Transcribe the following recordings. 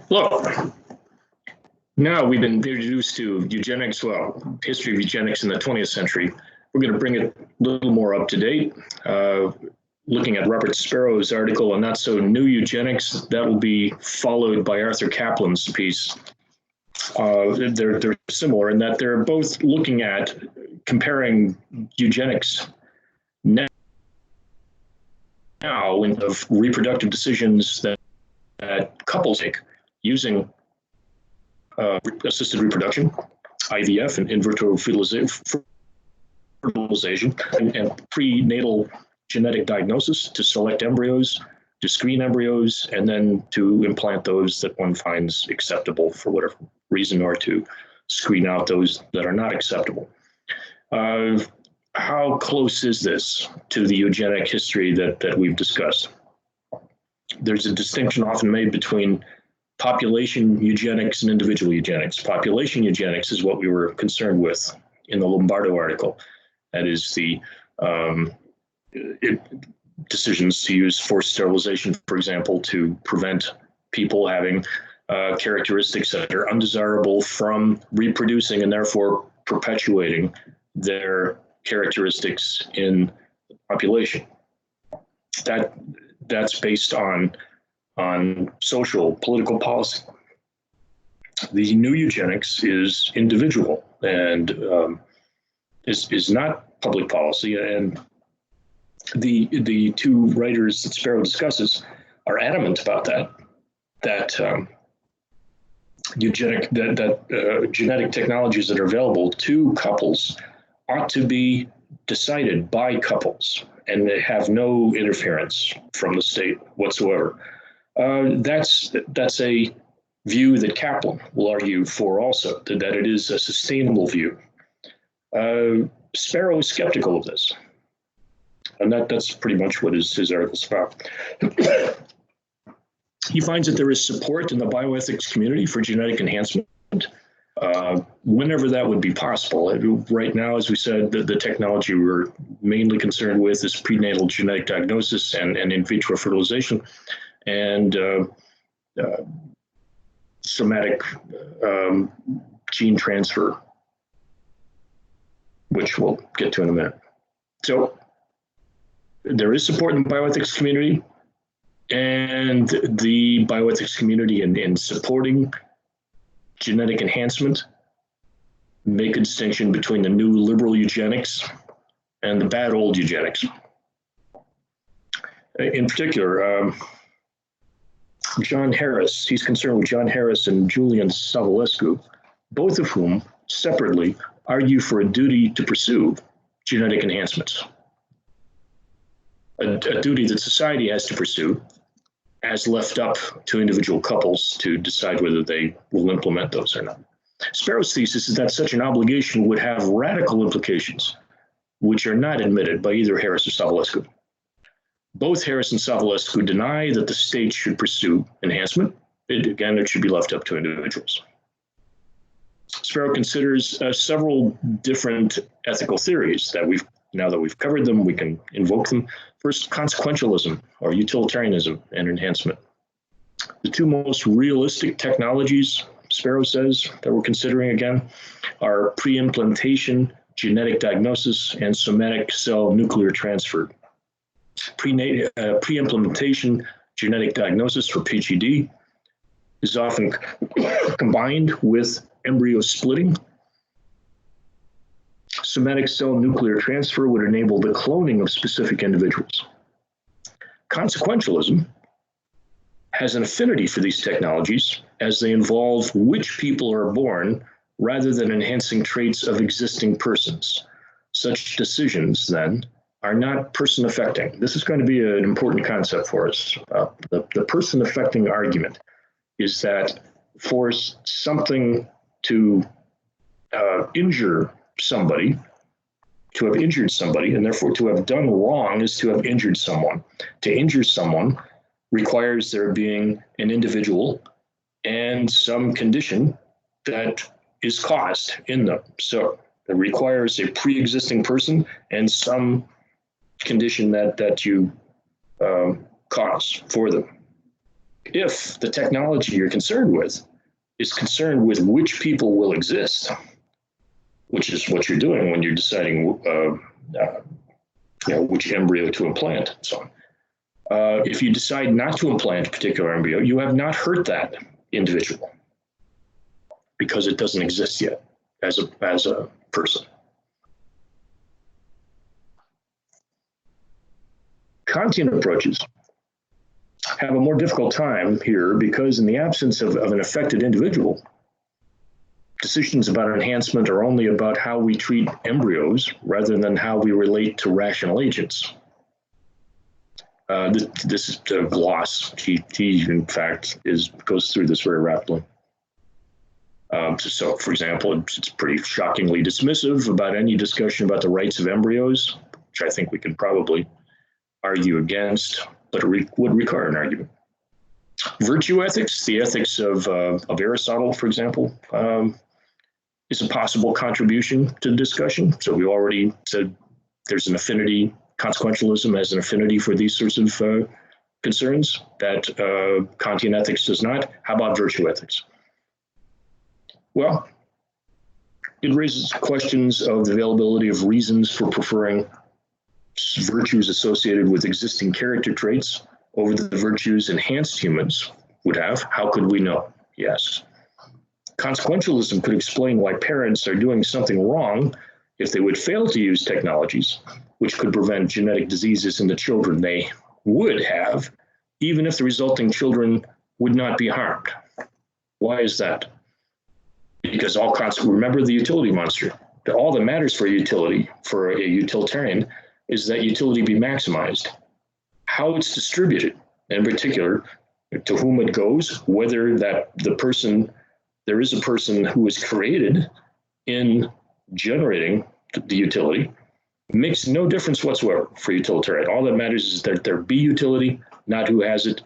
Hello. Now we've been introduced to eugenics, well, history of eugenics in the 20th century. We're going to bring it a little more up to date, looking at Robert Sparrow's article on Not So New Eugenics. That will be followed by Arthur Kaplan's piece. They're similar in that they're both looking at comparing eugenics now of reproductive decisions that couples take using assisted reproduction, IVF, and in vitro fertilization, and prenatal genetic diagnosis to select embryos, to screen embryos, and then to implant those that one finds acceptable for whatever reason, or to screen out those that are not acceptable. How close is this to the eugenic history that we've discussed? There's a distinction often made between population eugenics and individual eugenics. Population eugenics is what we were concerned with in the Lombardo article. That is the decisions to use forced sterilization, for example, to prevent people having characteristics that are undesirable from reproducing and therefore perpetuating their characteristics in the population. That's based on social, political policy. The new eugenics is individual and is not public policy. And the two writers that Sparrow discusses are adamant about that genetic technologies that are available to couples ought to be decided by couples and they have no interference from the state whatsoever. That's a view that Kaplan will argue for also, that it is a sustainable view. Sparrow is skeptical of this. And that's pretty much what his article's about. He finds that there is support in the bioethics community for genetic enhancement, whenever that would be possible. Right now, as we said, the technology we're mainly concerned with is prenatal genetic diagnosis and in vitro fertilization, and somatic gene transfer, which we'll get to in a minute. So there is support in the bioethics community, and the bioethics community in supporting genetic enhancement make a distinction between the new liberal eugenics and the bad old eugenics. In particular, John Harris, he's concerned with John Harris and Julian Savulescu, both of whom separately argue for a duty to pursue genetic enhancements, a duty that society has to pursue, as left up to individual couples to decide whether they will implement those or not. Sparrow's thesis is that such an obligation would have radical implications, which are not admitted by either Harris or Savulescu. Both Harris and Savulescu deny that the state should pursue enhancement. It should be left up to individuals. Sparrow considers several different ethical theories that now that we've covered them, we can invoke them. First, consequentialism or utilitarianism and enhancement. The two most realistic technologies, Sparrow says, that we're considering again are pre-implantation genetic diagnosis and somatic cell nuclear transfer. Pre-implementation genetic diagnosis, for PGD, is often combined with embryo splitting. Somatic cell nuclear transfer would enable the cloning of specific individuals. Consequentialism has an affinity for these technologies as they involve which people are born rather than enhancing traits of existing persons. Such decisions, then, are not person affecting. This is going to be an important concept for us. The person affecting argument is that for something to injure somebody, to have injured somebody, and therefore to have done wrong is to have injured someone. To injure someone requires there being an individual and some condition that is caused in them. So it requires a pre-existing person and some condition that you cause for them. if the technology you're concerned with is concerned with which people will exist, which is what you're doing when you're deciding which embryo to implant and so on. If you decide not to implant a particular embryo, you have not hurt that individual because it doesn't exist yet as a person. Kantian approaches have a more difficult time here because in the absence of an affected individual, decisions about enhancement are only about how we treat embryos rather than how we relate to rational agents. This is a gloss. He in fact, goes through this very rapidly. So, for example, it's pretty shockingly dismissive about any discussion about the rights of embryos, which I think we could probably argue against, but it would require an argument. Virtue ethics, the ethics of Aristotle, for example, is a possible contribution to the discussion. So we already said there's an affinity, consequentialism has an affinity for these sorts of concerns that Kantian ethics does not. How about virtue ethics? Well, it raises questions of the availability of reasons for preferring virtues associated with existing character traits over the virtues enhanced humans would have. How could we know? Yes. Consequentialism could explain why parents are doing something wrong if they would fail to use technologies which could prevent genetic diseases in the children they would have, even if the resulting children would not be harmed. Why is that? Because remember the utility monster. All that matters for a utilitarian, is that utility be maximized. How it's distributed, in particular, to whom it goes, whether there is a person who is created in generating the utility, makes no difference whatsoever for utilitarian. All that matters is that there be utility, not who has it.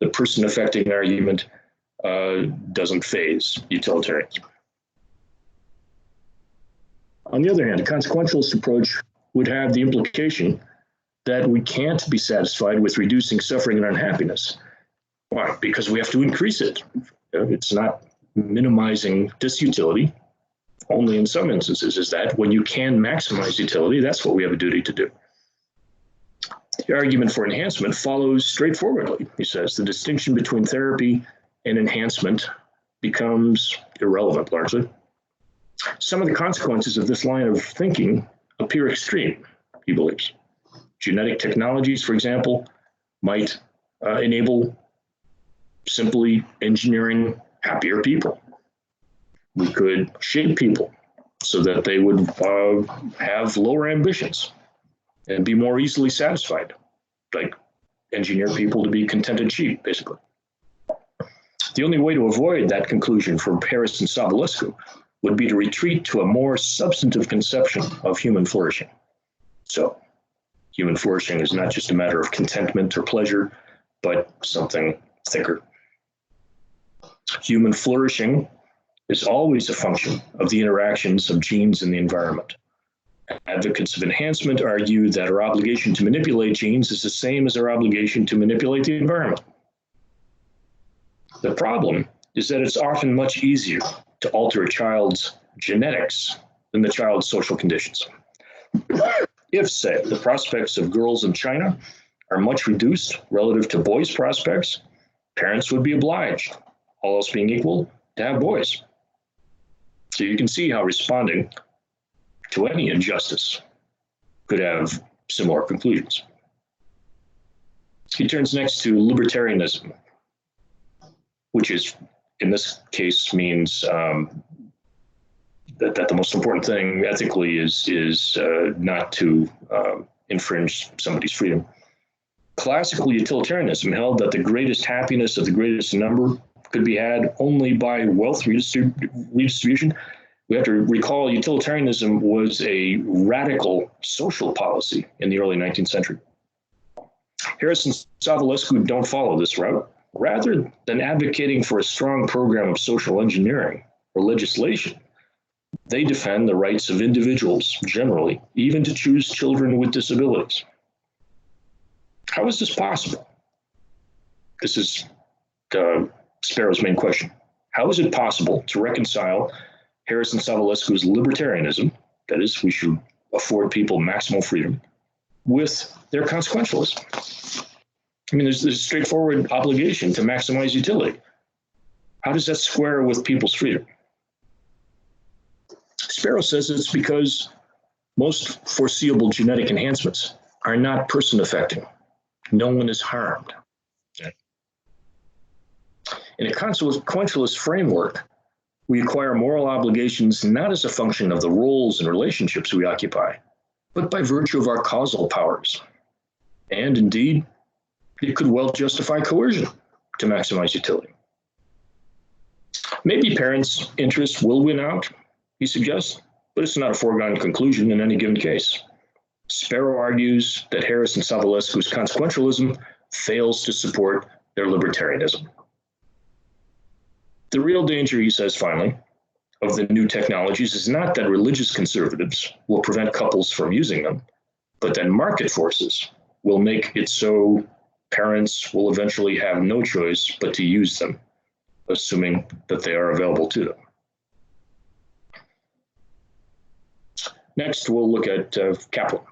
The person affecting argument doesn't phase utilitarians. On the other hand, a consequentialist approach would have the implication that we can't be satisfied with reducing suffering and unhappiness. Why? Because we have to increase it. It's not minimizing disutility. Only in some instances is that when you can maximize utility, that's what we have a duty to do. The argument for enhancement follows straightforwardly. He says the distinction between therapy and enhancement becomes irrelevant largely. Some of the consequences of this line of thinking appear extreme, he believes. Genetic technologies, for example, might enable simply engineering happier people. We could shape people so that they would have lower ambitions and be more easily satisfied, like engineer people to be contented sheep, basically. The only way to avoid that conclusion from Harris and Sobolescu would be to retreat to a more substantive conception of human flourishing. So, human flourishing is not just a matter of contentment or pleasure, but something thicker. Human flourishing is always a function of the interactions of genes in the environment. Advocates of enhancement argue that our obligation to manipulate genes is the same as our obligation to manipulate the environment. The problem is that it's often much easier to alter a child's genetics than the child's social conditions. If, say, the prospects of girls in China are much reduced relative to boys' prospects, parents would be obliged, all else being equal, to have boys. So you can see how responding to any injustice could have similar conclusions. He turns next to libertarianism, which is, in this case, means that the most important thing ethically is not to infringe somebody's freedom. Classical utilitarianism held that the greatest happiness of the greatest number could be had only by wealth redistribution. We have to recall utilitarianism was a radical social policy in the early 19th century. Harris and Sobolescu don't follow this route. Rather than advocating for a strong program of social engineering or legislation, they defend the rights of individuals generally, even to choose children with disabilities. How is this possible? This is Sparrow's main question. How is it possible to reconcile Harris and Savulescu's libertarianism, that is, we should afford people maximal freedom, with their consequentialism? I mean, there's a straightforward obligation to maximize utility. How does that square with people's freedom? Sparrow says it's because most foreseeable genetic enhancements are not person affecting. No one is harmed. In a consequentialist framework, we acquire moral obligations not as a function of the roles and relationships we occupy, but by virtue of our causal powers. And indeed, it could well justify coercion to maximize utility. Maybe parents' interests will win out, he suggests, but it's not a foregone conclusion in any given case. Sparrow argues that Harris and Savulescu's consequentialism fails to support their libertarianism. The real danger, he says finally, of the new technologies is not that religious conservatives will prevent couples from using them, but that market forces will make it so parents will eventually have no choice but to use them, assuming that they are available to them. Next, we'll look at capital.